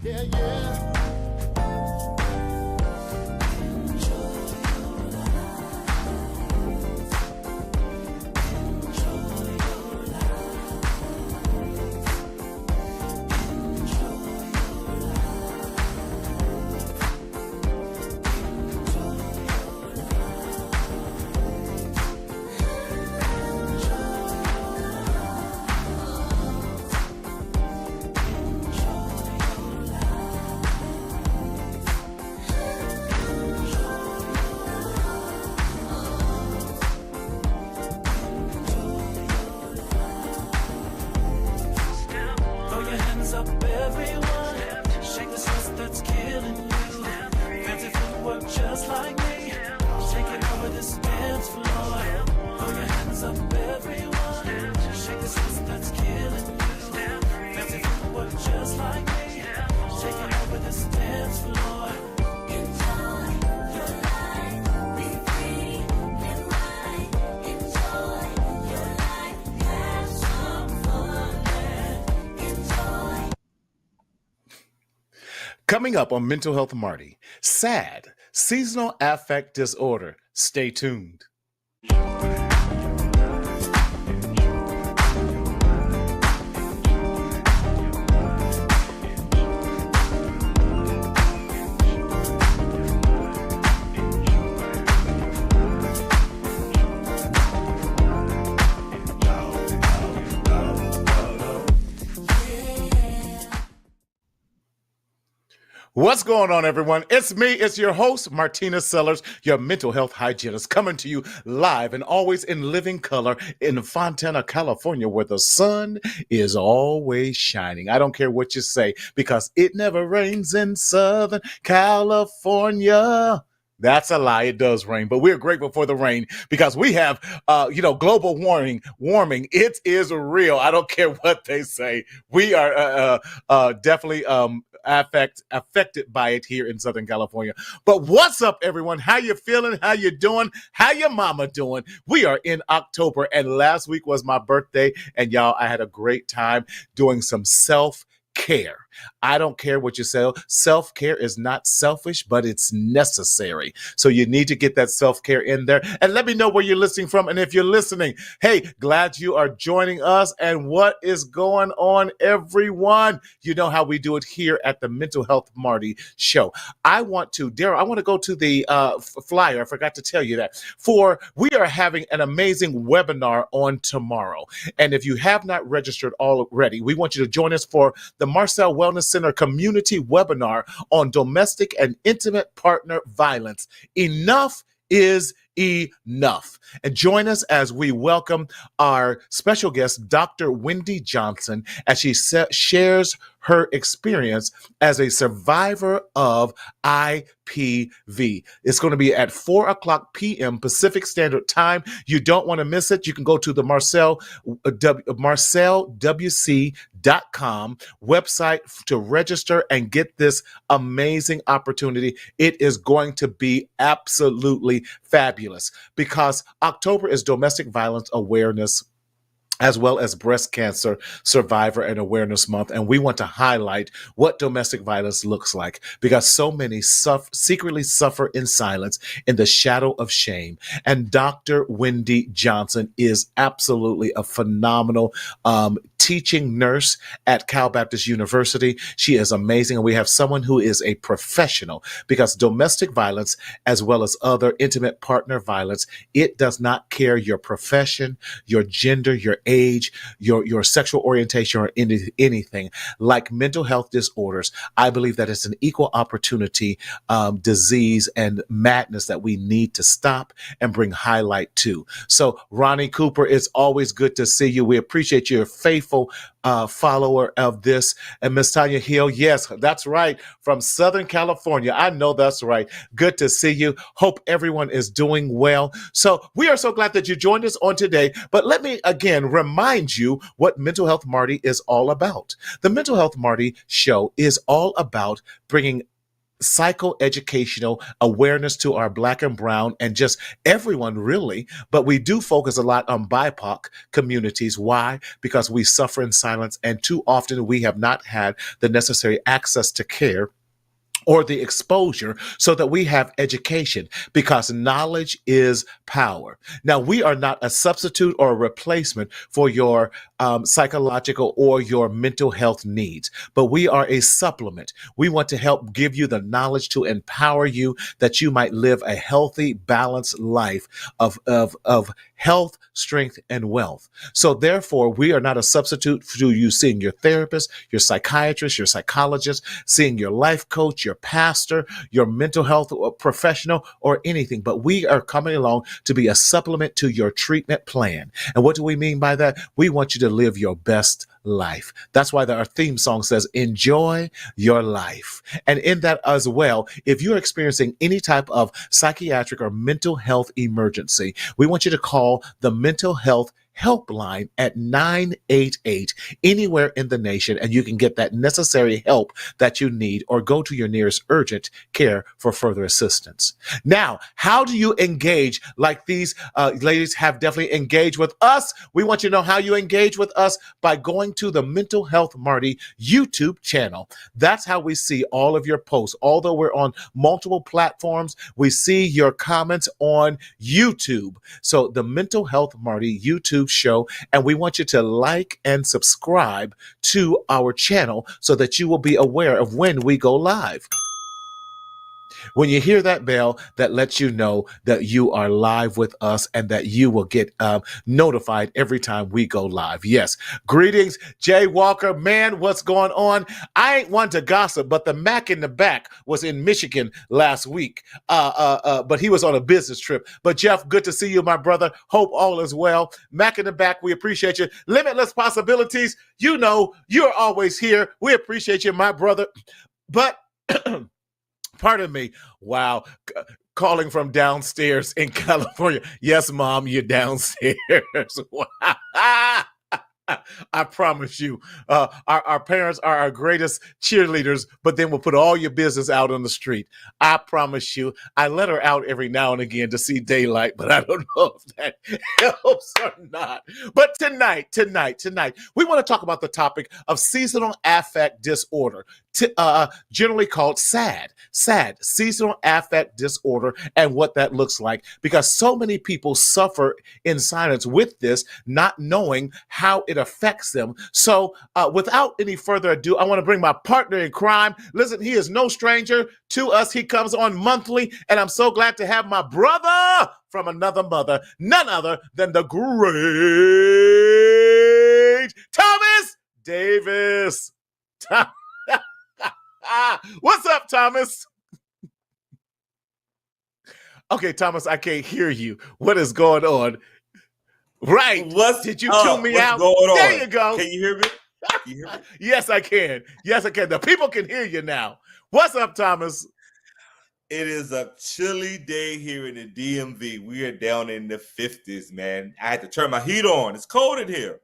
Yeah, yeah. Coming up on Mental Health Marty, SAD, Seasonal Affect Disorder. Stay tuned. What's going on, everyone? It's me. It's your host, Martina Sellers, your mental health hygienist, coming to you live and always in living color in Fontana, California, where the sun is always shining. I don't care what you say, because it never rains in Southern California. That's a lie. It does rain, but we're grateful for the rain because we have, global warming. It is real. I don't care what they say. We are definitely affected by it here in Southern California. But what's up, everyone? How you feeling? How you doing? How your mama doing? We are in October, and last week was my birthday, and y'all, I had a great time doing some self-care. I don't care what you say. Self-care is not selfish, but it's necessary. So you need to get that self-care in there. And let me know where you're listening from. And if you're listening, hey, glad you are joining us. And what is going on, everyone? You know how we do it here at the Mental Health Marty show. I want to go to the flyer. I forgot to tell you that. We are having an amazing webinar on tomorrow. And if you have not registered already, we want you to join us for the Marcel Wellness Center community webinar on domestic and intimate partner violence. Enough is enough. And join us as we welcome our special guest, Dr. Wendy Johnson, as she shares her experience as a survivor of IPV. It's going to be at 4:00 p.m. Pacific Standard Time. You don't want to miss it. You can go to the marcelwc.com website to register and get this amazing opportunity. It is going to be absolutely fabulous because October is Domestic Violence Awareness as well as Breast Cancer Survivor and Awareness Month. And we want to highlight what domestic violence looks like because so many secretly suffer in silence in the shadow of shame. And Dr. Wendy Johnson is absolutely a phenomenal teaching nurse at Cal Baptist University. She is amazing. And we have someone who is a professional because domestic violence, as well as other intimate partner violence, it does not care your profession, your gender, your age, your sexual orientation, or anything. Like mental health disorders, I believe that it's an equal opportunity disease and madness that we need to stop and bring highlight to. So Ronnie Cooper, it's always good to see you. We appreciate your faithful follower of this. And Miss Tanya Hill, yes, that's right, from Southern California. I know that's right. Good to see you. Hope everyone is doing well. So we are so glad that you joined us on today. But let me again remind you what Mental Health Marty is all about. The Mental Health Marty show is all about bringing psychoeducational awareness to our Black and brown and just everyone really. But we do focus a lot on BIPOC communities. Why? Because we suffer in silence, and too often we have not had the necessary access to care or the exposure so that we have education, because knowledge is power. Now, we are not a substitute or a replacement for your psychological or your mental health needs, but we are a supplement. We want to help give you the knowledge to empower you that you might live a healthy, balanced life of health, strength, and wealth. So therefore, we are not a substitute for you seeing your therapist, your psychiatrist, your psychologist, seeing your life coach, your pastor, your mental health professional, or anything. But we are coming along to be a supplement to your treatment plan. And what do we mean by that? We want you to live your best life. That's why our theme song says, enjoy your life. And in that as well, if you're experiencing any type of psychiatric or mental health emergency, we want you to call the mental health helpline at 988 anywhere in the nation, and you can get that necessary help that you need, or go to your nearest urgent care for further assistance. Now, how do you engage like these ladies have definitely engaged with us? We want you to know how you engage with us by going to the Mental Health Marty YouTube channel. That's how we see all of your posts. Although we're on multiple platforms, we see your comments on YouTube. So the Mental Health Marty YouTube show, and we want you to like and subscribe to our channel so that you will be aware of when we go live. When you hear that bell, that lets you know that you are live with us and that you will get notified every time we go live. Yes. Greetings, Jay Walker. Man, what's going on? I ain't one to gossip, but the Mac in the back was in Michigan last week. But he was on a business trip. But Jeff, good to see you, my brother. Hope all is well. Mac in the back, we appreciate you. Limitless Possibilities. You know, you're always here. We appreciate you, my brother. But pardon me. Wow. Calling from downstairs in California. Yes, Mom, you're downstairs. Wow. I promise you, our parents are our greatest cheerleaders, but then we'll put all your business out on the street. I promise you. I let her out every now and again to see daylight, but I don't know if that helps or not. But tonight, we want to talk about the topic of seasonal affect disorder, generally called SAD, seasonal affect disorder, and what that looks like, because so many people suffer in silence with this, not knowing how it affects them. So without any further ado, I want to bring my partner in crime. Listen, he is no stranger to us. He comes on monthly, and I'm so glad to have my brother from another mother, none other than the great Thomas Davis. What's up, Thomas? Okay, Thomas, I can't hear you. What is going on? Right. Did you tune me out? Going on? There you go. Can you hear me? Can you hear me? Yes, I can. Yes, I can. The people can hear you now. What's up, Thomas? It is a chilly day here in the DMV. We are down in the 50s, man. I had to turn my heat on. It's cold in here.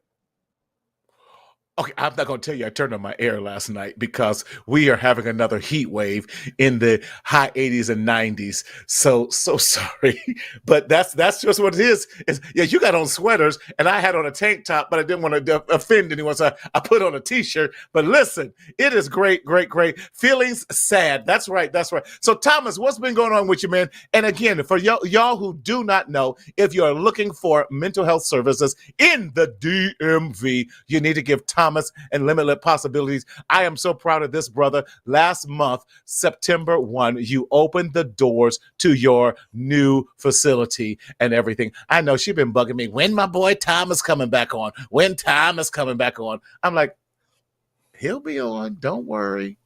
Okay, I'm not going to tell you I turned on my air last night because we are having another heat wave in the high 80s and 90s. So sorry, but that's just what it is. Yeah, you got on sweaters and I had on a tank top, but I didn't want to offend anyone, so I put on a t-shirt. But listen, it is great. Feelings sad. That's right. So Thomas, what's been going on with you, man? And again, for y'all who do not know, if you're looking for mental health services in the DMV, you need to give Thomas and Limitless Possibilities. I am so proud of this, brother. Last month, September 1, you opened the doors to your new facility and everything. I know she's been bugging me. When my boy Thomas coming back on? When Thomas coming back on? I'm like, he'll be on. Don't worry.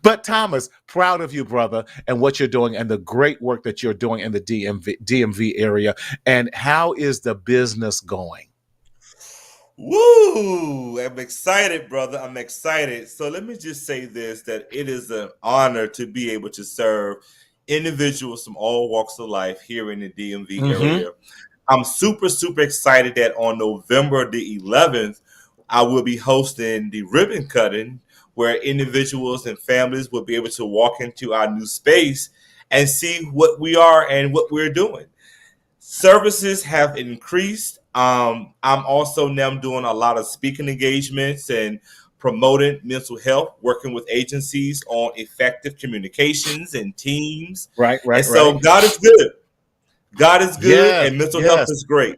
But Thomas, proud of you, brother, and what you're doing and the great work that you're doing in the DMV area. And how is the business going? Woo! I'm excited, brother. I'm excited. So let me just say this, that it is an honor to be able to serve individuals from all walks of life here in the DMV area. I'm super excited that on November the 11th, I will be hosting the ribbon cutting where individuals and families will be able to walk into our new space and see what we are and what we're doing. Services have increased. I'm also now doing a lot of speaking engagements and promoting mental health, working with agencies on effective communications and teams. Right, And right, so right. God is good. God is good, Yes, and mental health yes. is great.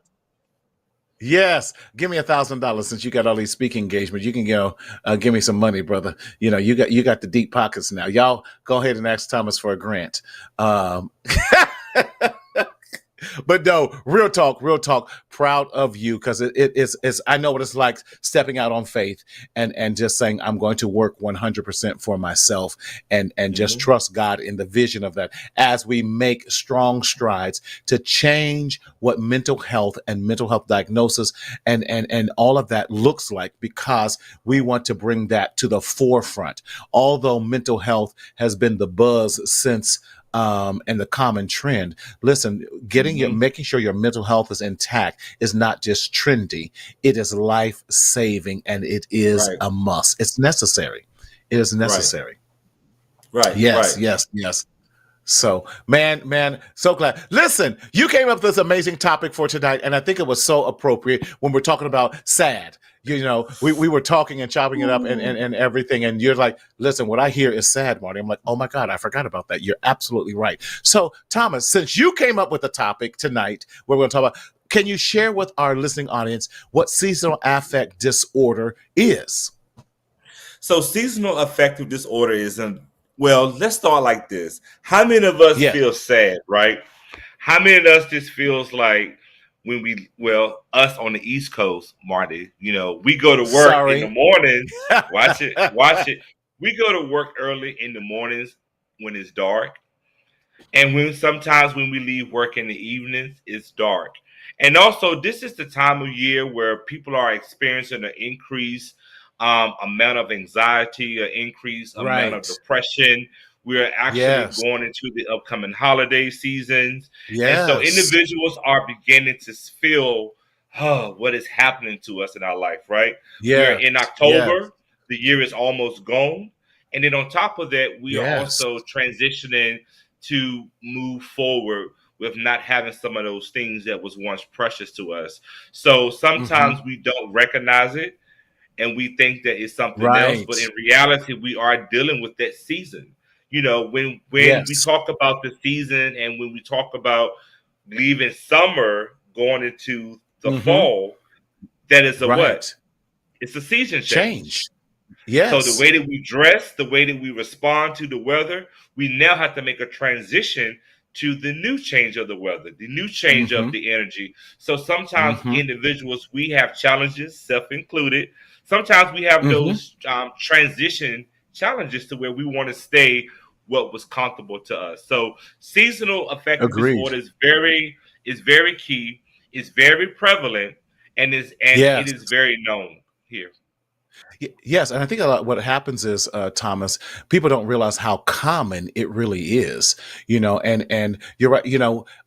Yes, give me $1,000 since you got all these speaking engagements. You can go, give me some money, brother. You got the deep pockets now. Y'all go ahead and ask Thomas for a grant. Um, but no, real talk. Proud of you because it's. I know what it's like stepping out on faith and just saying I'm going to work 100% for myself and just Mhm. trust God in the vision of that as we make strong strides to change what mental health and mental health diagnosis and all of that looks like because we want to bring that to the forefront. Although mental health has been the buzz since and the common trend. Listen, Mhm. making sure your mental health is intact is not just trendy. It is life saving and it is Right. a must. It's necessary. It is Right. necessary. Right. Yes, Right. yes, yes. So, man, so glad. Listen, you came up with this amazing topic for tonight, and I think it was so appropriate when we're talking about sad. We were talking and chopping it up and everything, and you're like, listen, what I hear is sad, Marty. I'm like, oh my God, I forgot about that. You're absolutely right. So, Thomas, since you came up with the topic tonight, we're going to talk about, can you share with our listening audience what seasonal affect disorder is? So seasonal affective disorder isn't well, let's start like this. How many of us Yes. feel sad, right? How many of us just feels like when we us on the East Coast, Marty, we go to work in the Sorry. mornings, watch it. We go to work early in the mornings when it's dark. And when we leave work in the evenings, it's dark. And also, this is the time of year where people are experiencing an increased amount of anxiety, an increased amount of Right. depression. We're actually Yes. going into the upcoming holiday seasons. And so Yes. individuals are beginning to feel what is happening to us in our life, right? We are Yeah. in Yes. October, the year is almost gone. And then on top of that, we are Yes. also transitioning to move forward with not having some of those things that was once precious to us. So Hmm. sometimes we don't recognize it and we think that it's something else, Right. but in reality, we are dealing with that season. When we Yes. talk about the season and when we talk about leaving summer going into the Hmm. fall, that is a what? Right. It's a season change. Change. So the Yes. way that we dress, the way that we respond to the weather, we now have to make a transition to the new change of the weather, the new change of Hmm. the energy. So sometimes Hmm. individuals, we have challenges, self included. Sometimes we have Hmm. those transition challenges to where we want to stay what was comfortable to us. So seasonal affective Agreed. disorder is very key, is very prevalent, and it Yes. is very known here. Yes, and I think a lot what happens is, Thomas, people don't realize how common it really is. And you're right.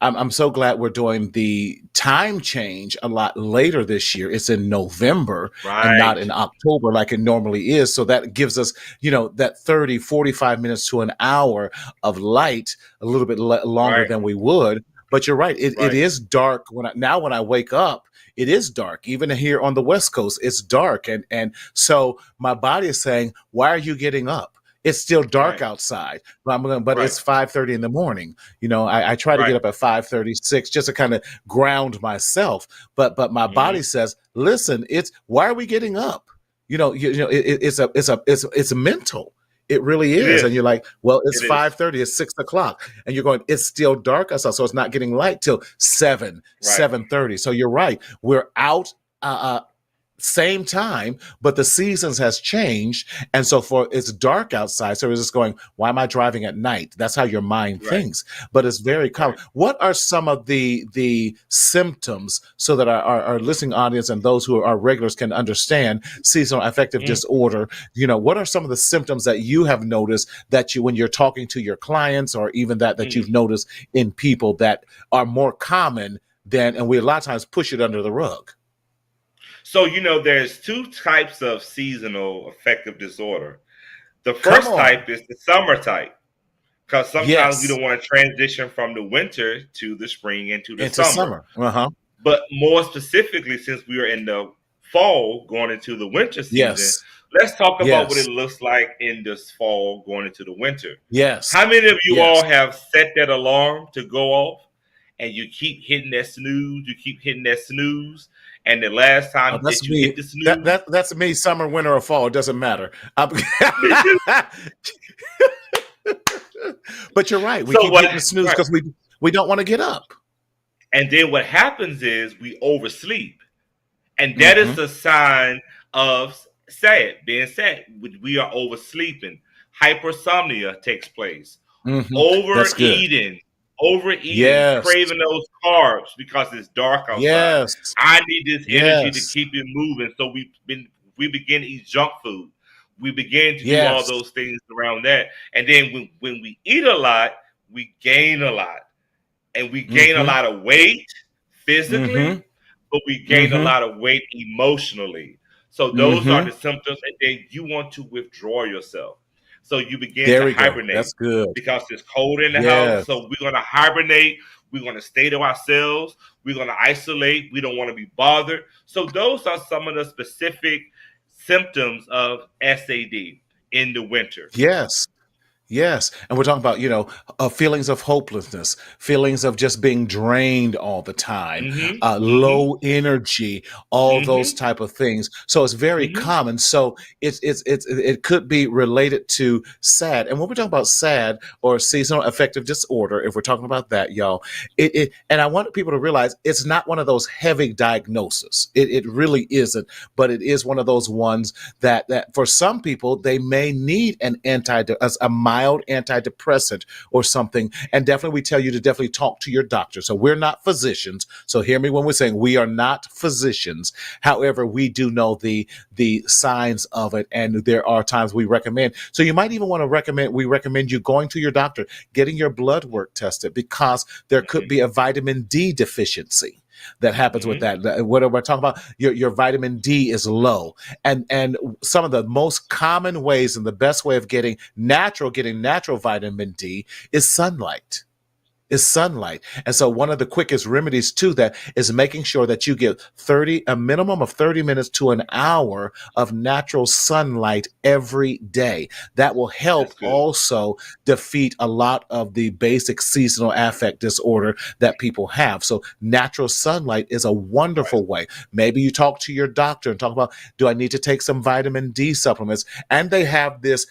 I'm so glad we're doing the time change a lot later this year. It's in November and not Right. in October like it normally is. So that gives us, that 30, 45 minutes to an hour of light a little bit longer Right, than we would. But you're right. It right. is dark when I wake up. It is dark. Even here on the West Coast, it's dark. And so my body is saying, why are you getting up? It's still dark Right, outside, but right, it's 5:30 in the morning. I try to get right. up at 5:36 just to kind of ground myself. But my body Mhm. says, listen, it's why are we getting up? It's a mental. It really It is. And is. you're like, well, it's It is. 5:30, it's 6 o'clock. And you're going, it's still dark outside. So it's not getting light till seven, Right. 7:30. So you're right. We're out same time, but the seasons has changed, and so for it's dark outside, so it's just going, why am I driving at night? That's how your mind Right, thinks, but it's very common. right. What are some of the symptoms so that our listening audience and those who are regulars can understand seasonal affective Mm, disorder? What are some of the symptoms that you have noticed that you when you're talking to your clients, or even that you've mm. noticed in people that are more common than, and we a lot of times push it under the rug? So there's two types of seasonal affective disorder. The Come first on. type is the summer type, because sometimes we Yes. don't want to transition from the winter to the spring and to the Into summer. summer. Uh-huh. But more specifically, since we are in the fall going into the winter season, Yes. let's talk about what it Yes. looks like in this fall going into the winter. Yes. How many of you Yes. all have set that alarm to go off and you keep hitting that snooze, you keep hitting that snooze, and the last Oh, time that's that you me. hit the snooze, That's me. Summer, winter, or fall. It doesn't matter. me too. But you're right. We So keep what hitting the snooze right. because we don't want to get up. And then what happens is we oversleep. And that is Hmm. a sign of being sad. We are oversleeping. Hypersomnia takes place. Hmm. That's good. Overeating, Yes. craving those carbs because it's dark outside. Yes. I need this energy to Yes. keep it moving. So we begin to eat junk food. We begin to do all Yes. those things around that. And then when we eat a lot, we gain a lot. And we gain a Hmm. lot of weight Hmm. physically, but we gain a Hmm. lot of weight emotionally. So those are Hmm. the symptoms, and then you want to withdraw yourself. So you begin There to we go. hibernate That's good. because it's cold in the house. Yes. So we're going to hibernate. We're going to stay to ourselves. We're going to isolate. We don't want to be bothered. So those are some of the specific symptoms of SAD in the winter. Yes. Yes. And we're talking about, feelings of hopelessness, feelings of just being drained all the time, Mm-hmm. Mm-hmm. low energy, all those Mm-hmm. type of things. So it's very Mm-hmm. common. So it could be related to SAD. And when we're talking about SAD or seasonal affective disorder, if we're talking about that, y'all, and I want people to realize it's not one of those heavy diagnoses. It really isn't, but it is one of those ones that for some people they may need a mild antidepressant or something. And definitely we tell you to definitely talk to your doctor. So we're not physicians. So hear me when we're saying we are not physicians. However, we do know the signs of it, and there are times we recommend. So you might even want to recommend you going to your doctor, getting your blood work tested because there could be a vitamin D deficiency that happens with Mm-hmm. that. What we're talking about, your vitamin D is low, and some of the most common ways and the best way of getting natural vitamin D is sunlight. And so one of the quickest remedies to that is making sure that you get a minimum of 30 minutes to an hour of natural sunlight every day. That will help That's good. also defeat a lot of the basic seasonal affect disorder that people have. So natural sunlight is a Right. wonderful way. Maybe you talk to your doctor and talk about, do I need to take some vitamin D supplements? And they have this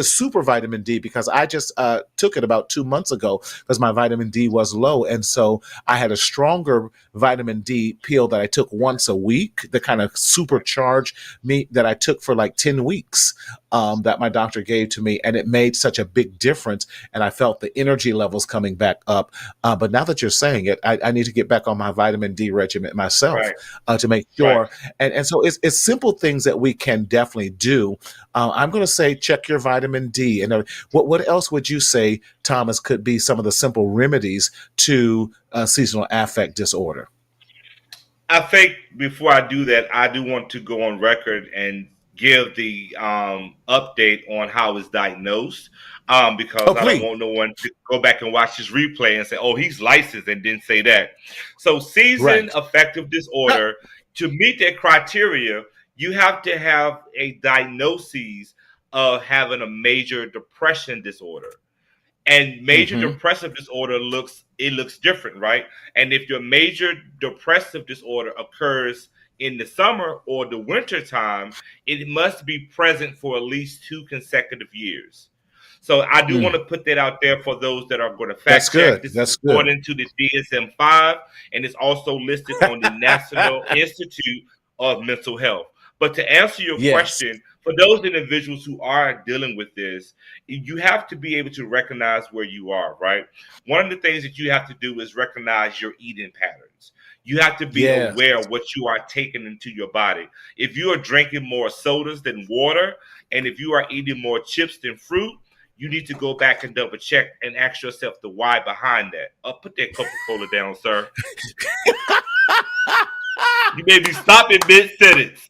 super vitamin D because I just took it about 2 months ago because my vitamin D was low. And so I had a stronger vitamin D pill that I took once a week, the kind of supercharged me that I took for like 10 weeks, that my doctor gave to me. And it made such a big difference. And I felt the energy levels coming back up. But now that you're saying it, I need to get back on my vitamin D regimen myself Right. to make Right. sure. And so it's simple things that we can definitely do. I'm going to say check your vitamin D. And what else would you say, Thomas, could be some of the simple remedies to seasonal affect disorder? I think before I do that, I do want to go on record and give the update on how it's diagnosed, Oh, because I don't please. want no one to go back and watch this replay and say, "Oh, he's licensed and didn't say that." So, season Right. affective disorder, to meet that criteria, you have to have a diagnosis of having a major depression disorder. And major Mm-hmm. depressive disorder looks different, right? And if your major depressive disorder occurs in the summer or the winter time, it must be present for at least 2 consecutive years. So I do want Mm. to put that out there for those that are going to That's fact check. good. This is That's good. according to the DSM-5, and it's also listed on the National Institute of Mental Health. But to answer your Yes. question, for those individuals who are dealing with this, you have to be able to recognize where you are, right? One of the things that you have to do is recognize your eating patterns. You have to be Yes. aware of what you are taking into your body. If you are drinking more sodas than water, and if you are eating more chips than fruit, you need to go back and double check and ask yourself the why behind that. Put that Coca Cola down, sir. You may be stopping mid sentence.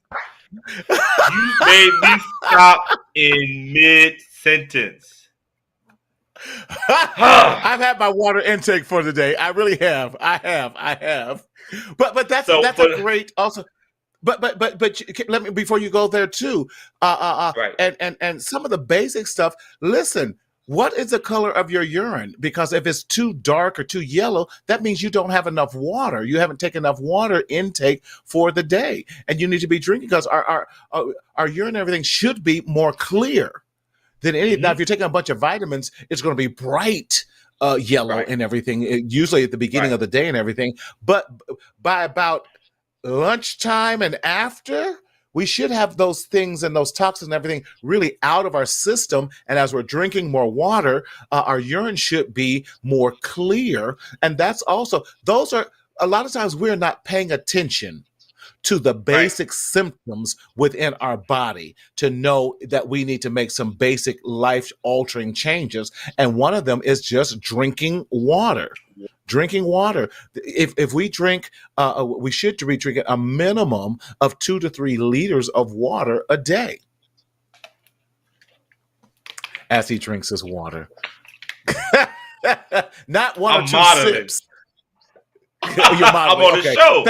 You made me stop in mid sentence. I've had my water intake for the day. I really have. I have. But So that's for a great also. But let me before you go there too. right, And some of the basic stuff. Listen, what is the color of your urine? Because if it's too dark or too yellow, that means you don't have enough water. You haven't taken enough water intake for the day, and you need to be drinking because our urine and everything should be more clear than any. Now, if mm-hmm, you're taking a bunch of vitamins, it's going to be bright yellow right, and everything, usually at the beginning right. of the day and everything. But by about lunchtime and after, we should have those things and those toxins and everything really out of our system. And as we're drinking more water, our urine should be more clear. And that's also, those are a lot of times we're not paying attention to the Right. basic symptoms within our body to know that we need to make some basic life altering changes. And one of them is just drinking water. Drinking water. If we drink, we should be drinking a minimum of 2 to 3 liters of water a day as he drinks his water. Not one or I'm two modeling. sips. You're I'm modeling. on the Okay. show.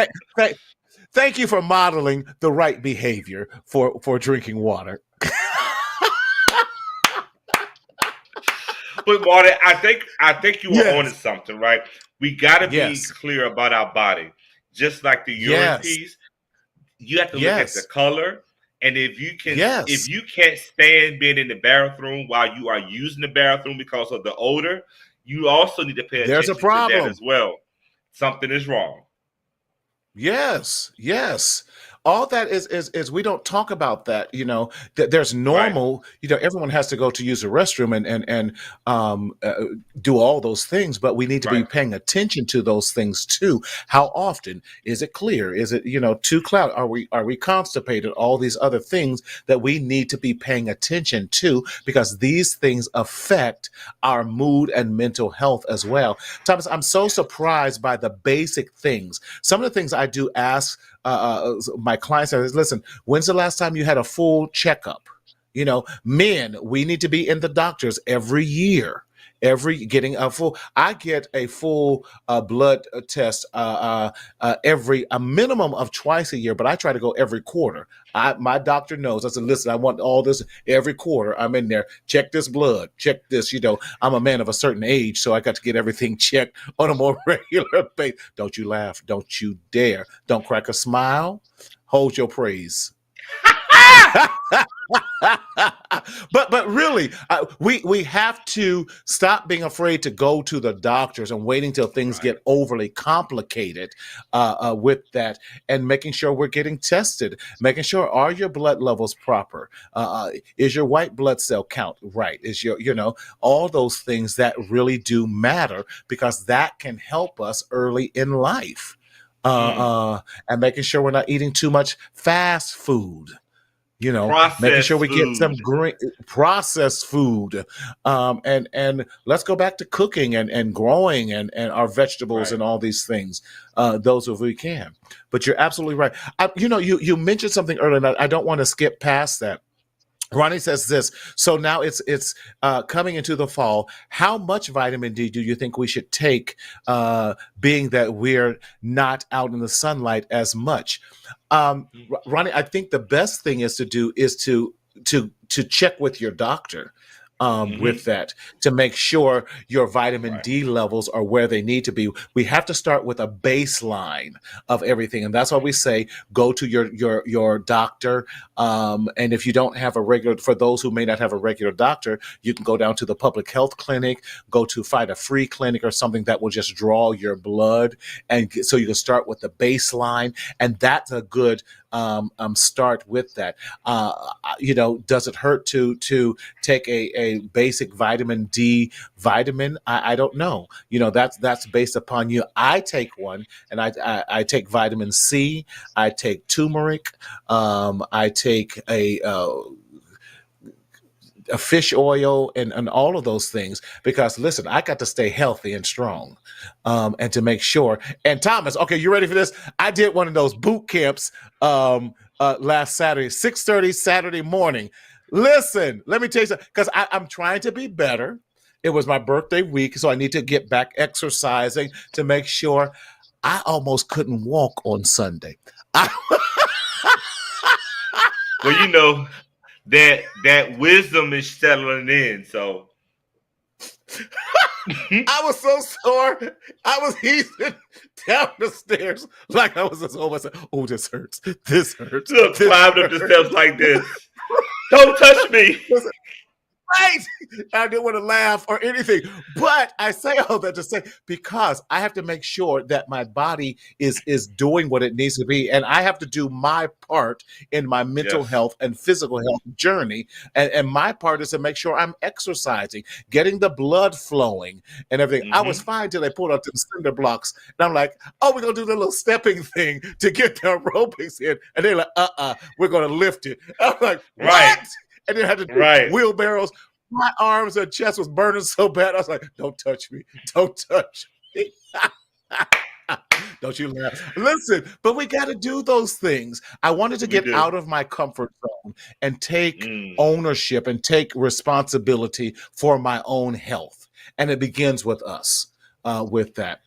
Thank you for modeling the right behavior for drinking water. But Marty, I think you were on to Yes. something, right? We got to be Yes. clear about our body, just like the urine Yes. piece. You have to look at the Yes. color, and if Yes. you can't stand being in the bathroom while you are using the bathroom because of the odor, you also need to pay There's a attention to that problem. as well. Something is wrong. Yes, yes. All that is we don't talk about that, that there's Right, normal, everyone has to go to use the restroom and um uh, do all those things, but we need to be right, paying attention to those things too. How often is it clear? Is it, too cloud? Are we constipated? All these other things that we need to be paying attention to because these things affect our mood and mental health as well. Thomas, I'm so surprised by the basic things. Some of the things I do ask my clients are, listen, when's the last time you had a full checkup? Men, we need to be in the doctors every year. Getting a full, I get a full blood test every a minimum of twice a year, but I try to go every quarter. My doctor knows. I said, listen, I want all this every quarter. I'm in there. Check this blood. Check this. I'm a man of a certain age, so I got to get everything checked on a more regular basis. Don't you laugh. Don't you dare. Don't crack a smile. Hold your praise. but really, we have to stop being afraid to go to the doctors and waiting till things right. get overly complicated with that, and making sure we're getting tested, making sure are your blood levels proper, is your white blood cell count right, is your all those things that really do matter because that can help us early in life. Mm. And making sure we're not eating too much fast food, making sure Processed we get some food. green processed food, and let's go back to cooking and growing and our vegetables Right. and all these things, those if we can. But you're absolutely right. You mentioned something earlier, and I don't want to skip past that. Ronnie says this. So now it's coming into the fall. How much vitamin D do you think we should take, being that we're not out in the sunlight as much? Ronnie, I think the best thing is to do is to check with your doctor. Mm-hmm. With that, to make sure your vitamin Right. D levels are where they need to be. We have to start with a baseline of everything, and that's why we say go to your doctor. And if you don't have a regular, for those who may not have a regular doctor, you can go down to the public health clinic, go to find a free clinic or something that will just draw your blood, and so you can start with the baseline, and that's a good start with that. Does it hurt to take a basic vitamin D vitamin? I don't know. That's based upon you. I take one, and I take vitamin C. I take turmeric. I take a fish oil and all of those things because listen, I got to stay healthy and strong, and to make sure. And Thomas, okay, you ready for this? I did one of those boot camps last Saturday, 6:30 Saturday morning. Listen, let me tell you something, because I'm trying to be better. It was my birthday week, so I need to get back exercising to make sure. I almost couldn't walk on Sunday. I, Well, you know that wisdom is settling in. So I was so sore. I was heaving down the stairs like I was just, oh, I said, oh, this hurts. This hurts. look, This climbed up the steps hurts. like this. Don't touch me. Right. I didn't want to laugh or anything. But I say all that to say, because I have to make sure that my body is doing what it needs to be. And I have to do my part in my mental Yes. health and physical health journey. And my part is to make sure I'm exercising, getting the blood flowing and everything. I was Mm-hmm. fine till they pulled up the cinder blocks. And I'm like, oh, we're gonna do the little stepping thing to get the aerobics in. And they're like, we're gonna lift it. I'm like, Right. what? And then I had to do Right. wheelbarrows. My arms and chest was burning so bad. I was like, don't touch me. Don't touch me. Don't you laugh. Listen, but we got to do those things. I wanted to We get do. out of my comfort zone and take Mm. ownership and take responsibility for my own health. And it begins with us with that.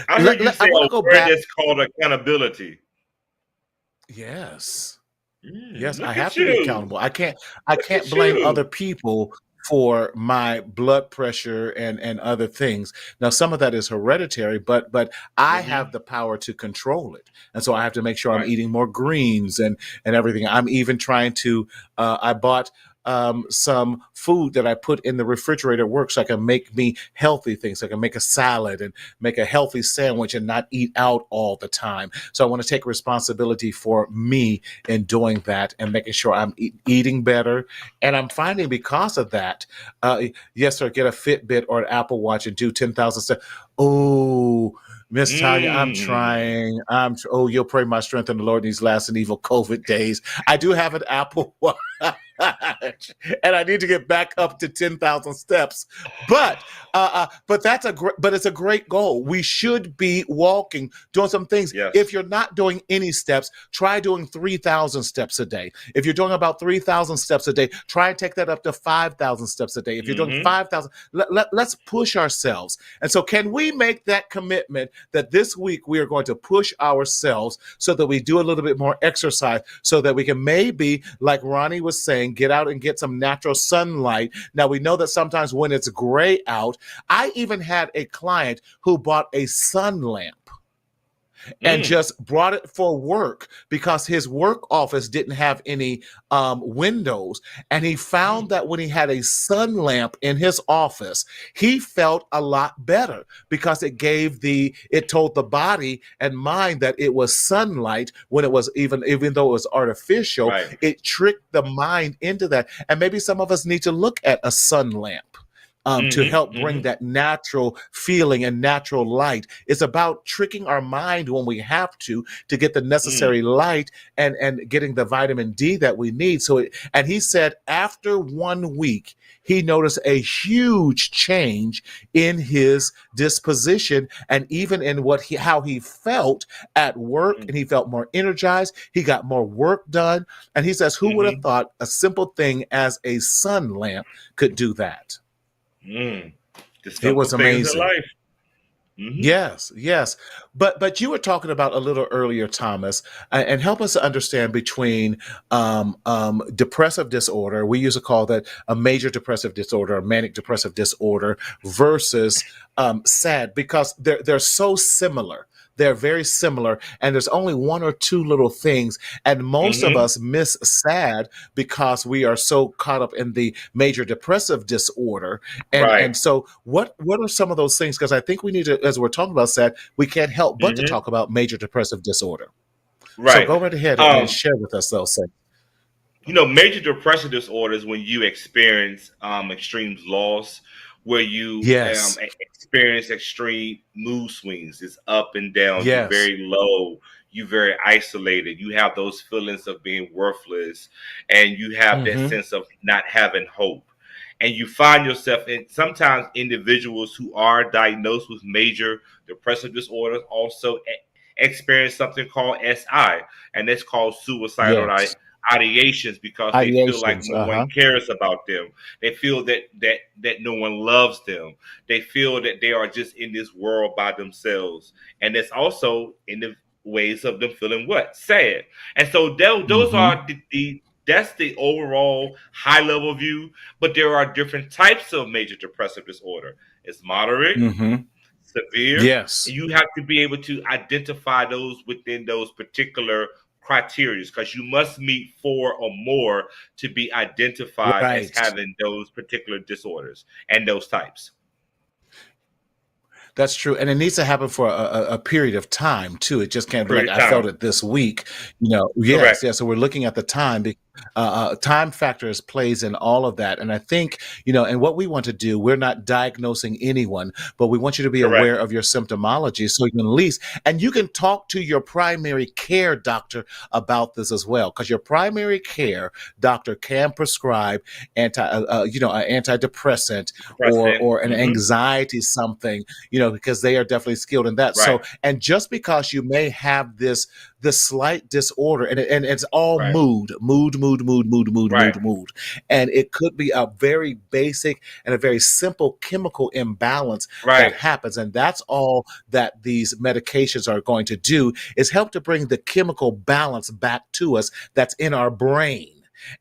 I heard you I say want a to go word back. that's called accountability. Yes. Mm, Yes, I look have at to be you. accountable. I Look can't at blame other you. people for my blood pressure and other things. Now, some of that is hereditary, but I Mm-hmm. have the power to control it, and so I have to make sure I'm Right. eating more greens and everything. I'm even trying to. I bought. Some food that I put in the refrigerator at work so I can make me healthy things. So I can make a salad and make a healthy sandwich and not eat out all the time. So I want to take responsibility for me in doing that and making sure I'm eating better. And I'm finding because of that, yes, sir, get a Fitbit or an Apple Watch and do 10,000 steps. Oh, Miss Tanya, I'm Mm. trying. Oh, you'll pray my strength in the Lord in these last and evil COVID days. I do have an Apple Watch. And I need to get back up to 10,000 steps. But that's but it's a great goal. We should be walking, doing some things. If Yes. you're not doing any steps, try doing 3,000 steps a day. If you're doing about 3,000 steps a day, try and take that up to 5,000 steps a day. If you're doing Mm-hmm. 5,000, let's push ourselves. And so, can we make that commitment that this week we are going to push ourselves so that we do a little bit more exercise so that we can maybe, like Ronnie was saying, get out and get some natural sunlight. Now, we know that sometimes when it's gray out, I even had a client who bought a sun lamp and Mm. just brought it for work because his work office didn't have any windows. And he found Mm. that when he had a sun lamp in his office, he felt a lot better because it told the body and mind that it was sunlight when it was even though it was artificial, Right. it tricked the mind into that. And maybe some of us need to look at a sun lamp. To Mm-hmm. help bring Mm-hmm. that natural feeling and natural light. It's about tricking our mind when we have to get the Mm. necessary light and getting the vitamin D that we need. And he said after 1 week, he noticed a huge change in his disposition and even in how he felt at work. Mm. And he felt more energized. He got more work done. And he says, who would have Mm-hmm. thought a simple thing as a sun lamp could do that? Mm. The It simple was things in amazing. life. Mm-hmm. Yes, yes. But you were talking about a little earlier, Thomas, and help us to understand between depressive disorder. We used to call that a major depressive disorder, a manic depressive disorder, versus sad, because they're so similar. They're very similar, and there's only one or two little things. And most of Mm-hmm. us miss sad because we are so caught up in the major depressive disorder. And Right. so what are some of those things? Because I think we need to, as we're talking about sad, we can't help but to Mm-hmm. talk about major depressive disorder. So Right. go right ahead and Um, share with us those things. Major depressive disorder is when you experience extreme loss, where you Yes. experience extreme mood swings. It's up and down. You Yes. very low. You very isolated. You have those feelings of being worthless, and you have that Mm-hmm. sense of not having hope. And you find yourself in sometimes individuals who are diagnosed with major depressive disorders also experience something called SI, and it's called suicidal Yes. ideations because they feel like Ideations. no one cares about them. They feel that no one loves them. They feel that they are just in this world by themselves, and it's also in the ways of them feeling what sad. And so those Mm-hmm. are the that's the overall high level view. But there are different types of major depressive disorder. It's moderate, Mm-hmm. severe, Yes. and you have to be able to identify those within those particular criteria because you must meet four or more to be identified as Right. having those particular disorders and those types. That's true. And it needs to happen for a period of time too. It just can't be like, Period I of felt time. it this week. Yes, Correct. yes. So we're looking at the time. Time factors plays in all of that. And I think, and what we want to do, we're not diagnosing anyone, but we want you to be Correct. aware of your symptomology so you can at least, and you can talk to your primary care doctor about this as well. Because your primary care doctor can prescribe an antidepressant Depressant. or an anxiety something, because they are definitely skilled in that. Right. So, and just because you may have this slight disorder, and it's all Right. Right. mood, and it could be a very basic and a very simple chemical imbalance that Right. happens, and that's all that these medications are going to do is help to bring the chemical balance back to us that's in our brain.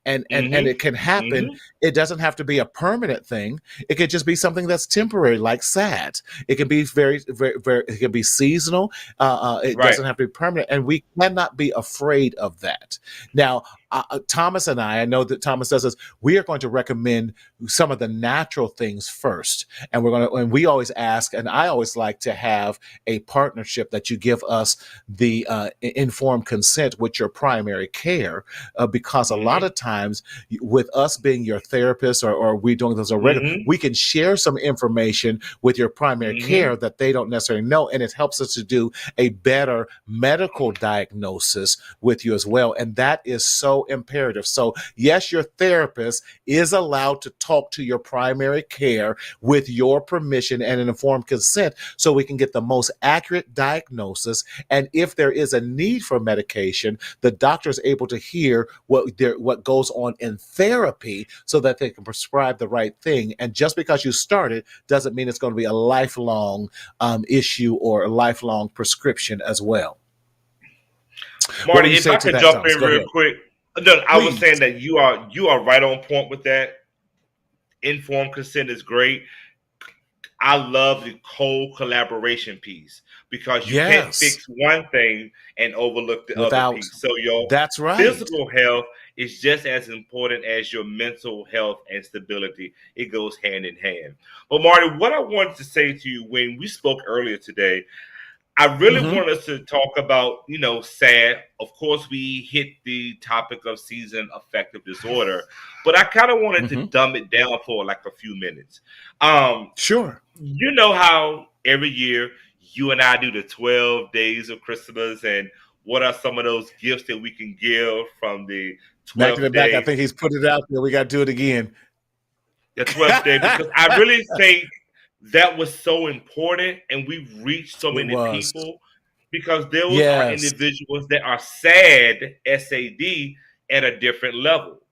And it can happen. Mm-hmm. It doesn't have to be a permanent thing. It could just be something that's temporary, like sad. It can be very, very, very. It can be seasonal. It Right. doesn't have to be permanent, and we cannot be afraid of that. Now, Thomas and I know that Thomas says this. We are going to recommend some of the natural things first, and and we always ask, and I always like to have a partnership that you give us the informed consent with your primary care, because a lot Mm-hmm. of times with us being your therapist, or we doing this already, Mm-hmm. we can share some information with your primary Mm-hmm. care that they don't necessarily know, and it helps us to do a better medical diagnosis with you as well, and that is so imperative. So yes, your therapist is allowed to talk to your primary care with your permission and an informed consent, so we can get the most accurate diagnosis, and if there is a need for medication, the doctor is able to hear what goes on in therapy so that they can prescribe the right thing. And just because you started doesn't mean it's going to be a lifelong issue or a lifelong prescription as well. What would Marty, you if say I to could that, jump Thomas? in Go real ahead. quick. No, I was Please. saying that you are right on point with that. Informed consent is great. I love the co-collaboration piece because you can't Yes. fix one thing and overlook the other Without. piece. So your That's right. physical health is just as important as your mental health and stability. It goes hand in hand. But Marty, what I wanted to say to you when we spoke earlier today, I really Mm-hmm. want us to talk about, SAD. Of course, we hit the topic of season affective disorder, but I kind of wanted to Mm-hmm. dumb it down for like a few minutes. Um, Sure. you know how every year you and I do the 12 days of Christmas, and what are some of those gifts that we can give from the Back to the 12th back. I day? think he's put it out there. We got to do it again. The 12th day, because I really think that was so important, and we've reached so It many was. people because those are Yes. individuals that are sad, SAD, at a different level.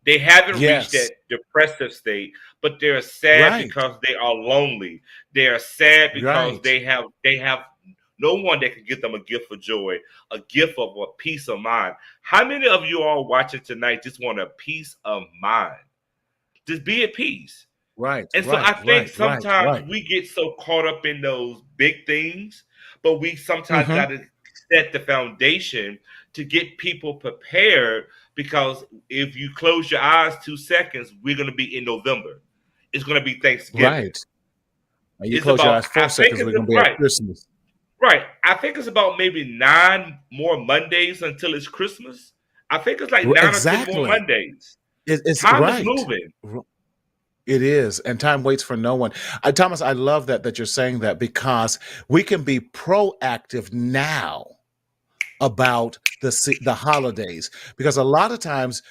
They haven't reached Yes. that depressive state, but they're sad Right. because they are lonely. They are sad because Right. they have no one that can give them a gift of joy, a gift of a peace of mind. How many of you all watching tonight just want a peace of mind? Just be at peace. Right. And so Right. I think Right. Right. sometimes Right. we get so caught up in those big things, but we sometimes Mm-hmm. got to set the foundation to get people prepared because if you close your eyes 2 seconds, we're going to be in November. It's going to be Thanksgiving. Right. And you It's close your about, eyes I think 4 seconds, we're it's gonna be at right, Christmas. right. I think it's about maybe 9 more Mondays until it's Christmas. I think it's like 9 or 10 more Exactly. Mondays. It's Time is right. moving. It is, and time waits for no one. Thomas, I love that you're saying that, because we can be proactive now about the holidays, because a lot of times,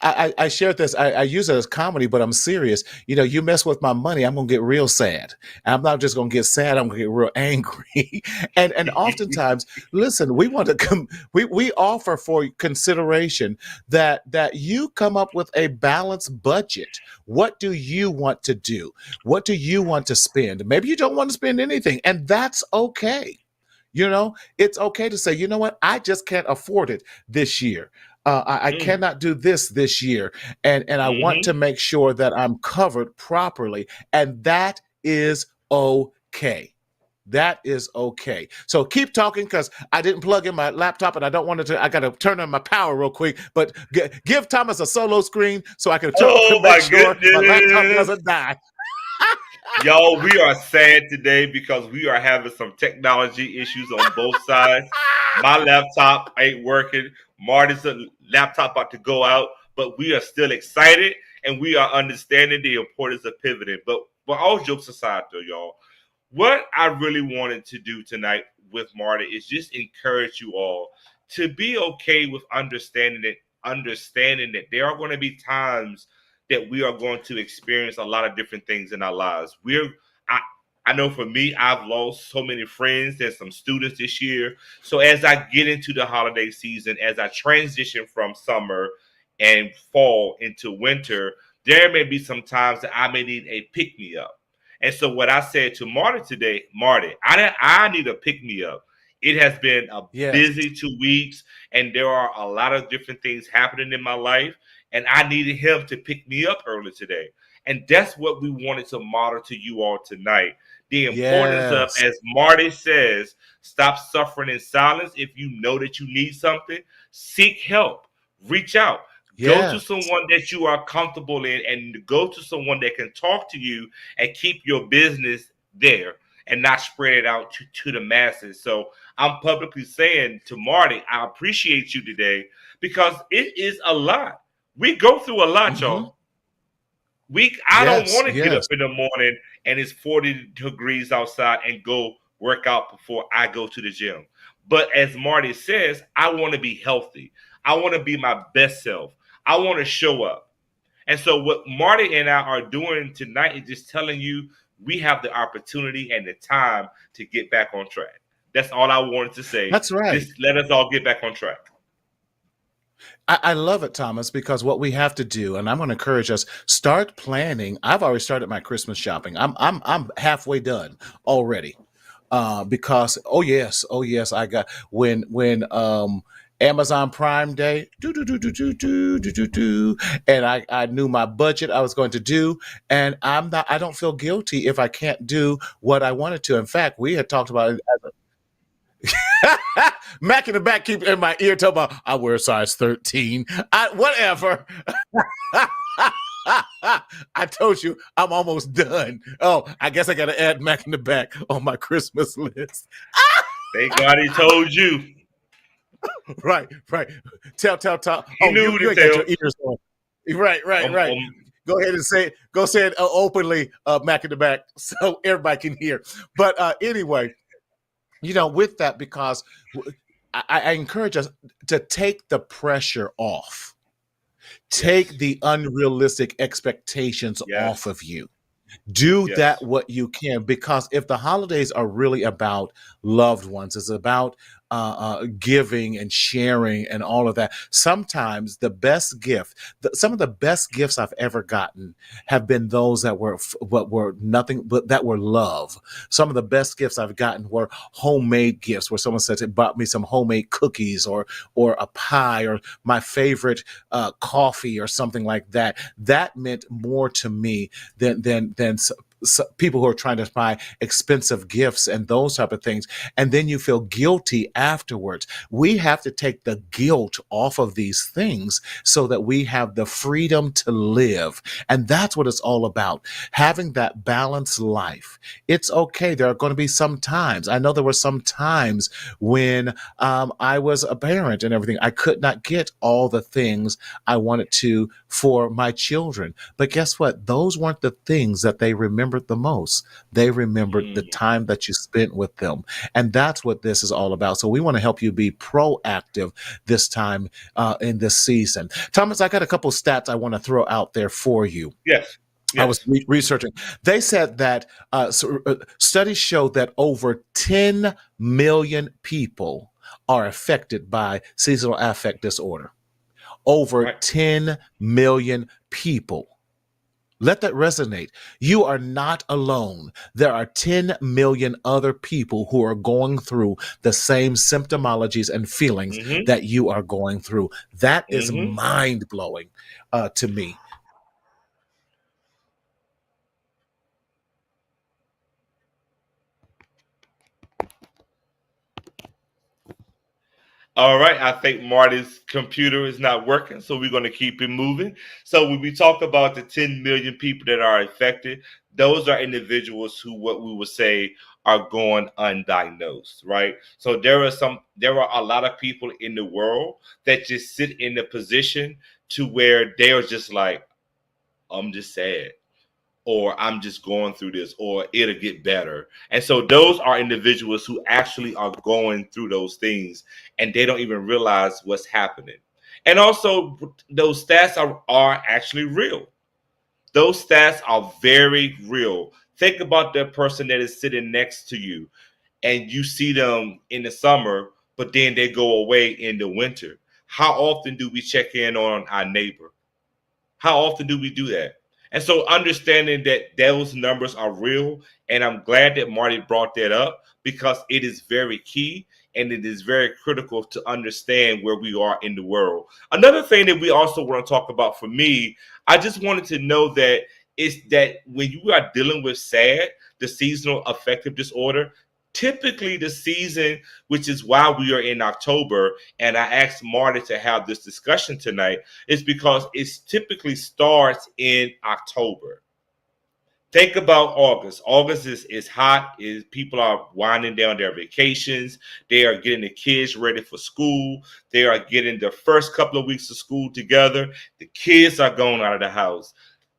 I shared this. I use it as comedy, but I'm serious. You mess with my money, I'm gonna get real sad. I'm not just gonna get sad. I'm gonna get real angry. And oftentimes, listen, we want to come. We offer for consideration that you come up with a balanced budget. What do you want to do? What do you want to spend? Maybe you don't want to spend anything, and that's okay. It's okay to say, you know what, I just can't afford it this year. I Mm, cannot do this year, and I want to hmm. make sure that I'm covered properly, and that is okay. That is okay. So keep talking, because I didn't plug in my laptop and I don't want to. I got to turn on my power real quick. But give Thomas a solo screen so I can Oh make my sure my laptop goodness. doesn't die. Y'all, we are sad today because we are having some technology issues on both sides. My laptop ain't working. Marty's laptop about to go out, but we are still excited and we are understanding the importance of pivoting. But all jokes aside, though, y'all, what I really wanted to do tonight with Marty is just encourage you all to be okay with understanding that there are going to be times that we are going to experience a lot of different things in our lives. I, I know for me, I've lost so many friends and some students this year. So as I get into the holiday season, as I transition from summer and fall into winter, there may be some times that I may need a pick me up. And so what I said to Marty today, Marty, I need a pick me up. It has been a Yes. busy 2 weeks, and there are a lot of different things happening in my life, and I needed him to pick me up early today. And that's what we wanted to model to you all tonight. The importance of, Yes. as Marty says, stop suffering in silence. If you know that you need something, seek help, reach out. Go to Yes. someone that you are comfortable in and go to someone that can talk to you and keep your business there and not spread it out to the masses. So I'm publicly saying to Marty, I appreciate you today because it is a lot. We go through a lot, Hmm. y'all. I don't Yes. want to get up Yes. in the morning and it's 40 degrees outside and go work out before I go to the gym. But as Marty says, I want to be healthy. I want to be my best self. I want to show up. And so what Marty and I are doing tonight is just telling you we have the opportunity and the time to get back on track. That's all I wanted to say. That's right. Just let us all get back on track. I love it, Thomas, because what we have to do, and I'm going to encourage us, start planning. I've already started my Christmas shopping. I'm halfway done already. Because oh yes, I got when Amazon Prime Day, and I knew my budget I was going to do, and I don't feel guilty if I can't do what I wanted to. In fact, we had talked about it. Mac in the back keep in my ear talking about I wear size 13. Whatever. I told you I'm almost done. Oh, I guess I gotta add Mac in the back on my Christmas list. Thank God he told you. Right, right. Tell. He Oh, knew you to ain't got tell. your ears on. Right. Go ahead and go say it openly, Mac in the back, so everybody can hear. But anyway, with that, because I encourage us to take the pressure off, take Yes. the unrealistic expectations off Yes. of you. Do that Yes. what you can, because if the holidays are really about loved ones, it's about giving and sharing and all of that. Sometimes the best gift, some of the best gifts I've ever gotten have been those that were nothing but that were love. Some of the best gifts I've gotten were homemade gifts, where someone said it bought me some homemade cookies or a pie or my favorite coffee or something like that. That meant more to me than people who are trying to buy expensive gifts and those type of things, and then you feel guilty afterwards. We have to take the guilt off of these things so that we have the freedom to live, and that's what it's all about, having that balanced life. It's okay, there are going to be some times, I know there were some times when I was a parent and everything, I could not get all the things I wanted to for my children, but guess what, those weren't the things that they remember remembered the most. They remembered the time that you spent with them. And that's what this is all about. So we want to help you be proactive this time in this season. Thomas, I got a couple stats I want to throw out there for you. Yes. I was Yes. researching. They said that studies show that over 10 million people are affected by seasonal affect disorder. Over Right. 10 million people. Let that resonate. You are not alone. There are 10 million other people who are going through the same symptomologies and feelings Mm-hmm. that you are going through. That is Mm-hmm. mind blowing to me. All right, I think Marty's computer is not working, so we're going to keep it moving. So when we talk about the 10 million people that are affected, those are individuals who, what we would say, are going undiagnosed, right? So there are a lot of people in the world that just sit in a position to where they are just like, I'm just sad, or I'm just going through this, or it'll get better. And so those are individuals who actually are going through those things and they don't even realize what's happening. And also, those stats are actually real. Those stats are very real. Think about the person that is sitting next to you and you see them in the summer, but then they go away in the winter. How often do we check in on our neighbor? How often do we do that? And so understanding that those numbers are real, and I'm glad that Marty brought that up because it is very key and it is very critical to understand where we are in the world. Another thing that we also want to talk about for me, I just wanted to know that is that when you are dealing with SAD, the seasonal affective disorder, typically the season, which is why we are in October, and I asked Marty to have this discussion tonight, is because it typically starts in October. Think about August. August is hot. Is people are winding down their vacations. They are getting the kids ready for school. They are getting the first couple of weeks of school together. The kids are going out of the house.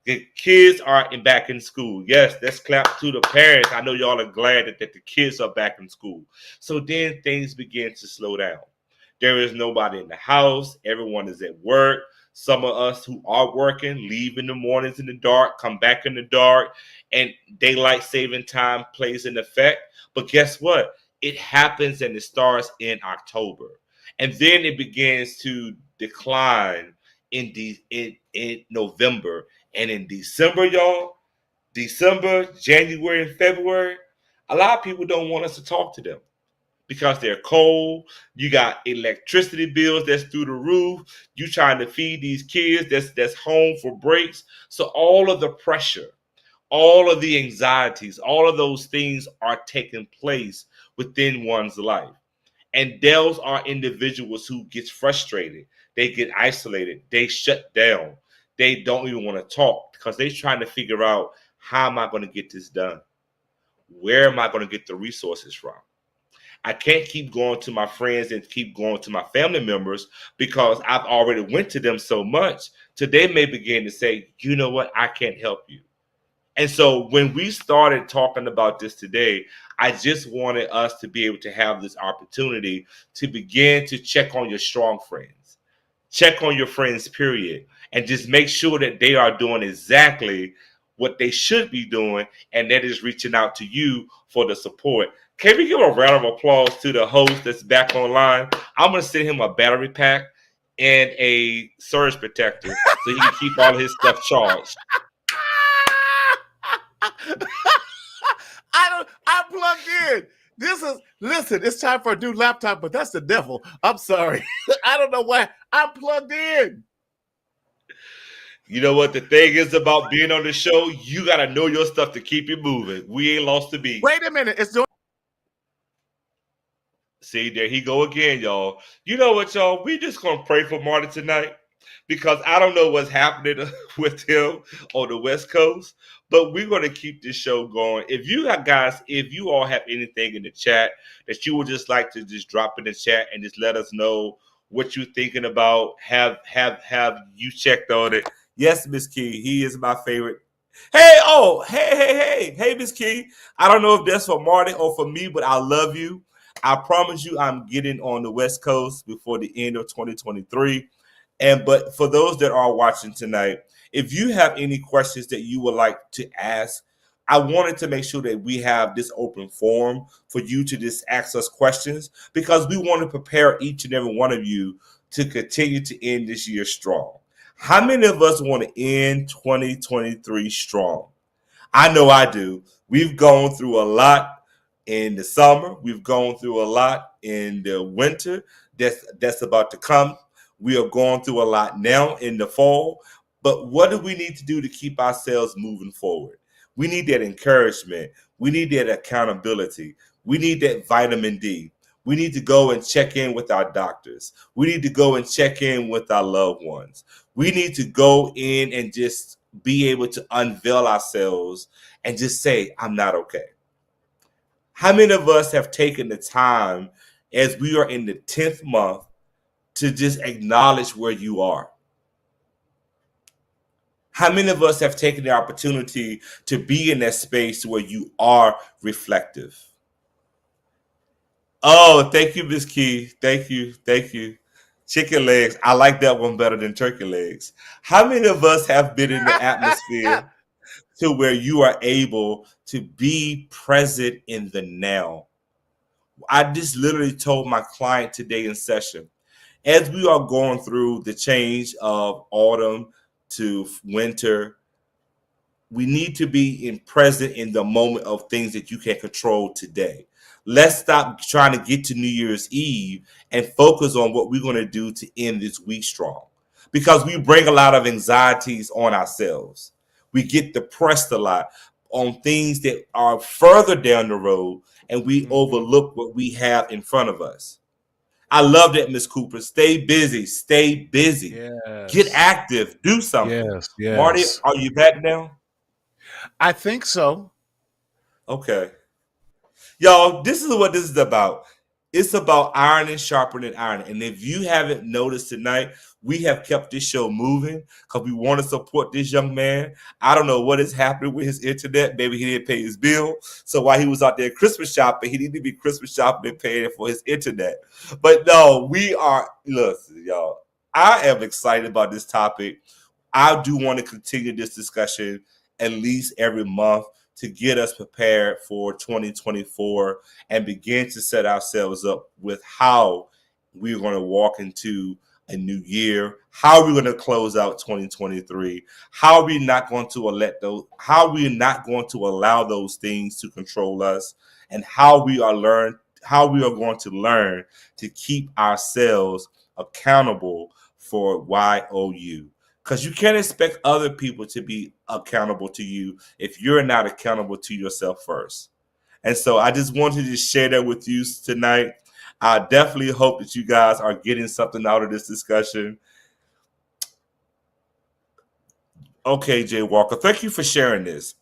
The kids are back in school. Yes, let's clap to the parents. I know y'all are glad that the kids are back in school. So then things begin to slow down. There is nobody in the house. Everyone is at work. Some of us who are working leave in the mornings in the dark, come back in the dark, and daylight saving time plays an effect. But guess what? It happens and it starts in October. And then it begins to decline in November. And in December, y'all, December, January, and February, a lot of people don't want us to talk to them because they're cold. You got electricity bills that's through the roof. You trying to feed these kids that's home for breaks. So all of the pressure, all of the anxieties, all of those things are taking place within one's life. And those are individuals who get frustrated. They get isolated. They shut down. They don't even want to talk because they're trying to figure out, how am I going to get this done? Where am I going to get the resources from? I can't keep going to my friends and keep going to my family members because I've already went to them so much. So they may begin to say, you know what, I can't help you. And so when we started talking about this today, I just wanted us to be able to have this opportunity to begin to check on your strong friends, check on your friends, period, and just make sure that they are doing exactly what they should be doing, and that is reaching out to you for the support. Can we give a round of applause to the host that's back online? I'm going to send him a battery pack and a surge protector so he can keep all his stuff charged. I'm plugged in. This is listen, it's time for a new laptop, but that's the devil. I'm sorry. I don't know why. I'm plugged in. You know what the thing is about being on the show? You got to know your stuff to keep it moving. We ain't lost a beat. Wait a minute. It's doing. See, there he go again, y'all. You know what, y'all? We just gonna pray for Marty tonight because I don't know what's happening with him on the West Coast, but we're gonna keep this show going. If you got guys, if you all have anything in the chat that you would just like to just drop in the chat and just let us know what you're thinking about, have you checked on it? Yes, Miss Key, he is my favorite. Hey, Miss Key. I don't know if that's for Marty or for me, but I love you. I promise you, I'm getting on the West Coast before the end of 2023. And but for those that are watching tonight, if you have any questions that you would like to ask, I wanted to make sure that we have this open forum for you to just ask us questions because we want to prepare each and every one of you to continue to end this year strong. How many of us want to end 2023 strong? I know I do. We've gone through a lot in the summer. We've gone through a lot in the winter. That's about to come. We are going through a lot now in the fall. But what do we need to do to keep ourselves moving forward? We need that encouragement. We need that accountability. We need that vitamin D. We need to go and check in with our doctors. We need to go and check in with our loved ones. We need to go in and just be able to unveil ourselves and just say, I'm not okay. How many of us have taken the time as we are in the 10th month to just acknowledge where you are? How many of us have taken the opportunity to be in that space where you are reflective? Oh, thank you, Miss Key. Thank you. Thank you. Chicken legs. I like that one better than turkey legs. How many of us have been in the atmosphere to where you are able to be present in the now? I just literally told my client today in session, as we are going through the change of autumn to winter, we need to be present in the moment of things that you can control today. Let's stop trying to get to New Year's Eve and focus on what we're going to do to end this week strong. Because we bring a lot of anxieties on ourselves. We get depressed a lot on things that are further down the road, and we overlook what we have in front of us. I love that, Miss Cooper. Stay busy. Stay busy. Get Yes. active. Do something. Yes. Marty, Yes. are you back now? I think so. Okay. Y'all, this is what this is about. It's about iron and sharpening iron. And if you haven't noticed tonight, we have kept this show moving because we want to support this young man. I don't know what is happening with his internet. Maybe he didn't pay his bill. So while he was out there Christmas shopping, he needed to be Christmas shopping and paying for his internet. But no, we are, listen, y'all, I am excited about this topic. I do want to continue this discussion at least every month to get us prepared for 2024 and begin to set ourselves up with how we're going to walk into a new year, how we're going to close out 2023, how we're not going to let those, how we're not going to allow those things to control us, and how we are going to learn to keep ourselves accountable for YOU. Because you can't expect other people to be accountable to you if you're not accountable to yourself first. And so I just wanted to share that with you tonight. I definitely hope that you guys are getting something out of this discussion. Okay, Jay Walker, thank you for sharing this.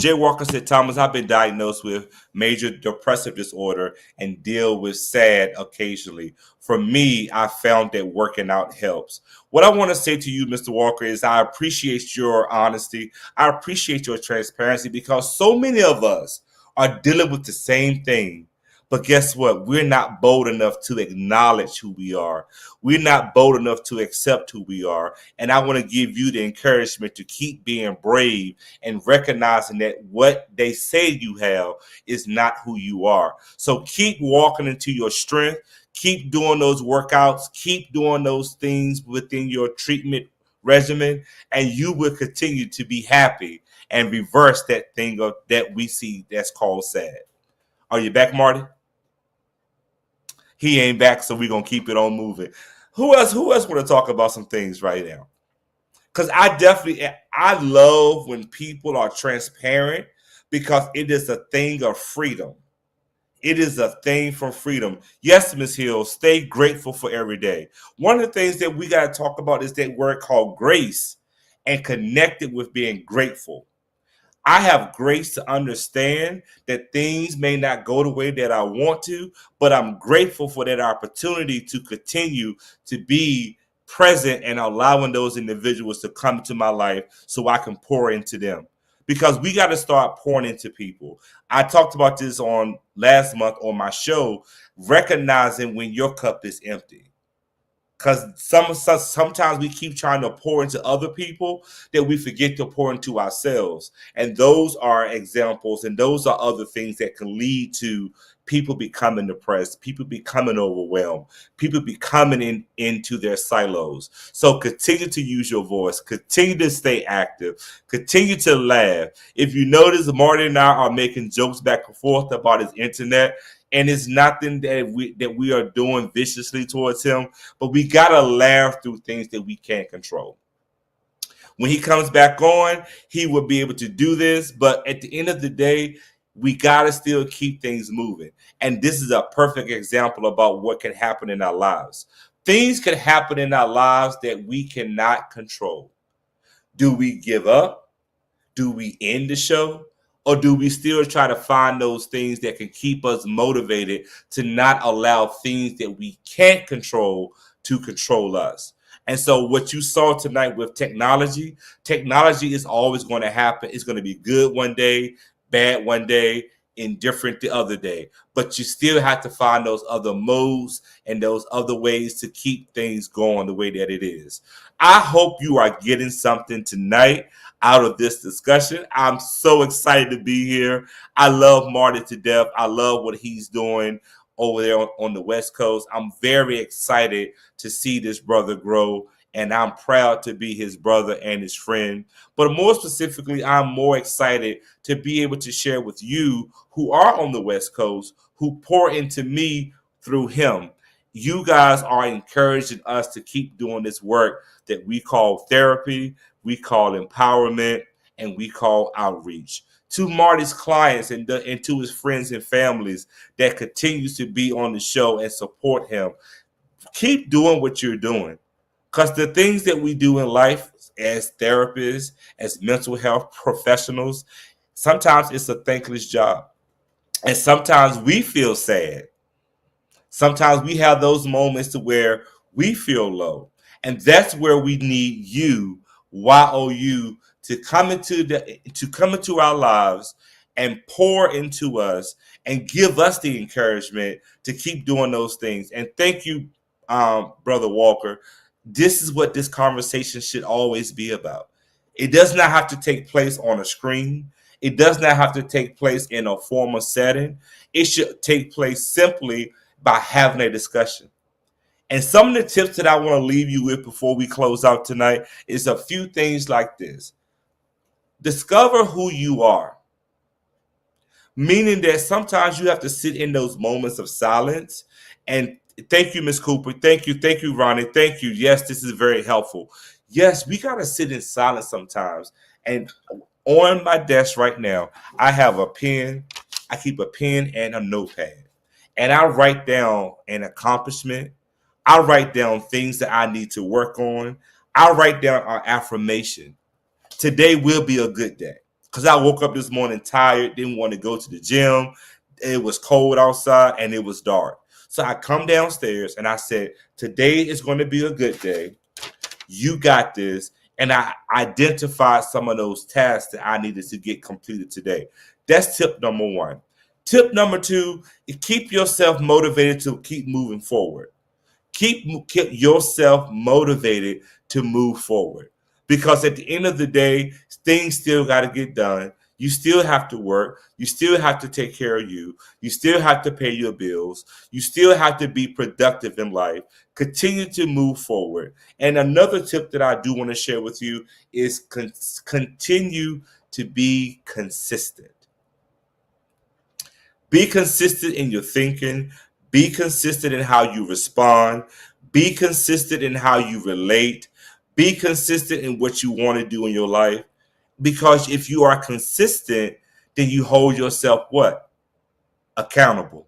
Jay Walker said, Thomas, I've been diagnosed with major depressive disorder and deal with sad occasionally. For me, I found that working out helps. What I want to say to you, Mr. Walker, is I appreciate your honesty. I appreciate your transparency because so many of us are dealing with the same thing. But guess what? We're not bold enough to acknowledge who we are. We're not bold enough to accept who we are. And I want to give you the encouragement to keep being brave and recognizing that what they say you have is not who you are. So keep walking into your strength. Keep doing those workouts. Keep doing those things within your treatment regimen, and you will continue to be happy and reverse that thing that we see that's called sad. Are you back, Marty? He ain't back, so we're gonna keep it on moving. Who else want to talk about some things right now? Because I love when people are transparent because it is a thing of freedom. It is a thing for freedom. Yes, Miss Hill, stay grateful for every day. One of the things that we got to talk about is that word called grace and connect it with being grateful. I have grace to understand that things may not go the way that I want to, but I'm grateful for that opportunity to continue to be present and allowing those individuals to come into my life so I can pour into them. Because we got to start pouring into people. I talked about this on last month on my show, recognizing when your cup is empty. Because sometimes we keep trying to pour into other people that we forget to pour into ourselves. And those are examples, and those are other things that can lead to people becoming depressed, people becoming overwhelmed, people becoming into their silos. So continue to use your voice, continue to stay active, continue to laugh. If you notice, Marty and I are making jokes back and forth about his internet. And it's nothing that we are doing viciously towards him, but we gotta laugh through things that we can't control. When he comes back on, he will be able to do this. But at the end of the day, we gotta still keep things moving. And this is a perfect example about what can happen in our lives. Things can happen in our lives that we cannot control. Do we give up? Do we end the show? Or do we still try to find those things that can keep us motivated to not allow things that we can't control to control us? And so what you saw tonight with technology is always going to happen. It's going to be good one day, bad one day, indifferent the other day. But you still have to find those other modes and those other ways to keep things going the way that it is. I hope you are getting something tonight out of this discussion. I'm so excited to be here. I love Marty to death. I love what he's doing over there on the West Coast. I'm very excited to see this brother grow, and I'm proud to be his brother and his friend. But more specifically, I'm more excited to be able to share with you who are on the West Coast, who pour into me through him. You guys are encouraging us to keep doing this work that we call therapy, we call empowerment, and we call outreach. To Marty's clients and to his friends and families that continues to be on the show and support him, keep doing what you're doing. Because the things that we do in life as therapists, as mental health professionals, sometimes it's a thankless job. And sometimes we feel sad. Sometimes we have those moments to where we feel low. And that's where we need you, YOU, to come into our lives and pour into us and give us the encouragement to keep doing those things. And thank you, Brother Walker. This is what this conversation should always be about. It does not have to take place on a screen. It does not have to take place in a formal setting. It should take place simply by having a discussion. And some of the tips that I want to leave you with before we close out tonight is a few things like this. Discover who you are. Meaning that sometimes you have to sit in those moments of silence. And thank you, Ms. Cooper. Thank you, Ronnie. Thank you. Yes, this is very helpful. Yes, we got to sit in silence sometimes. And on my desk right now, I have a pen. I keep a pen and a notepad. And I write down an accomplishment. I write down things that I need to work on. I write down our affirmation. Today will be a good day. Because I woke up this morning tired, didn't want to go to the gym. It was cold outside and it was dark. So I come downstairs and I said, today is going to be a good day. You got this. And I identified some of those tasks that I needed to get completed today. That's tip number one. Tip number two is keep yourself motivated to keep moving forward. Keep yourself motivated to move forward. Because at the end of the day, things still got to get done. You still have to work. You still have to take care of you. You still have to pay your bills. You still have to be productive in life. Continue to move forward. And another tip that I do want to share with you is continue to be consistent. Be consistent in your thinking. Be consistent in how you respond. Be consistent in how you relate. Be consistent in what you want to do in your life. Because if you are consistent, then you hold yourself what? Accountable.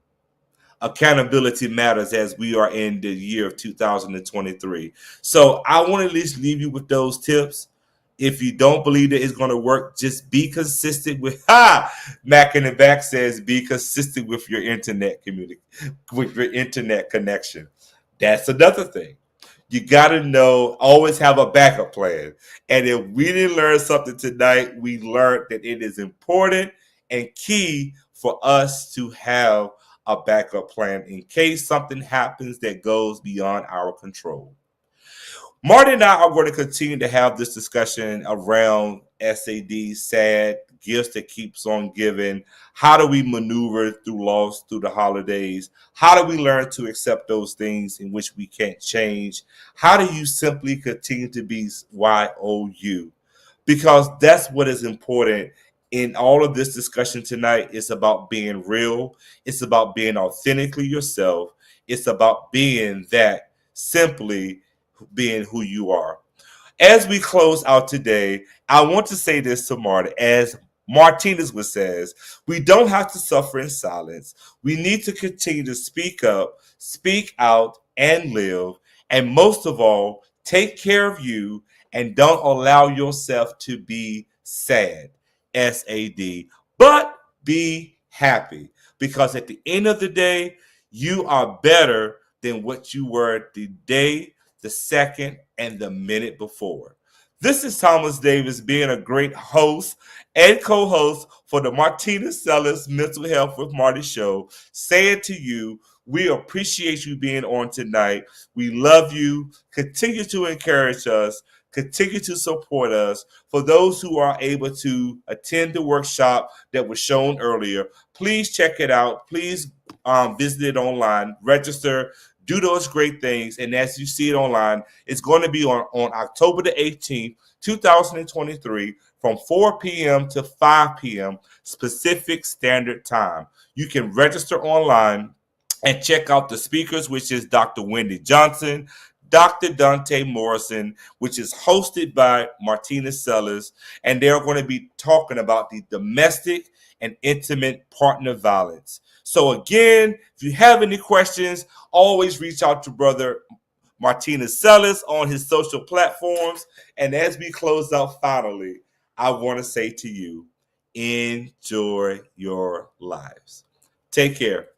Accountability matters as we are in the year of 2023. So I want to at least leave you with those tips. If you don't believe that it's going to work, just be consistent with Mac in the back says be consistent with your internet connection. That's another thing. You got to know, always have a backup plan. And if we didn't learn something tonight, we learned that it is important and key for us to have a backup plan in case something happens that goes beyond our control. Marty and I are going to continue to have this discussion around SAD, SAD, gifts that keeps on giving. How do we maneuver through loss through the holidays? How do we learn to accept those things in which we can't change? How do you simply continue to be YOU? Because that's what is important in all of this discussion tonight. It's about being real. It's about being authentically yourself. It's about being that simply being who you are. As we close out today, I want to say this to Marty. As Martinez would says, we don't have to suffer in silence. We need to continue to speak up, speak out, and live. And most of all, take care of you and don't allow yourself to be sad, SAD, but be happy. Because at the end of the day, you are better than what you were the day, the second, and the minute before. This is Thomas Davis being a great host and co-host for the Martina Sellers Mental Health with Marty show, saying to you, we appreciate you being on tonight. We love you. Continue to encourage us. Continue to support us. For those who are able to attend the workshop that was shown earlier, please check it out. Please visit it online, register, do those great things. And as you see it online, it's going to be on October the 18th, 2023, from 4 p.m. to 5 p.m. Pacific Standard Time. You can register online and check out the speakers, which is Dr. Wendy Johnson, Dr. Dante Morrison, which is hosted by Martina Sellers, and they're going to be talking about the domestic and intimate partner violence. So again, if you have any questions, always reach out to Brother Martina Sellers on his social platforms. And as we close out finally, I want to say to you, enjoy your lives. Take care.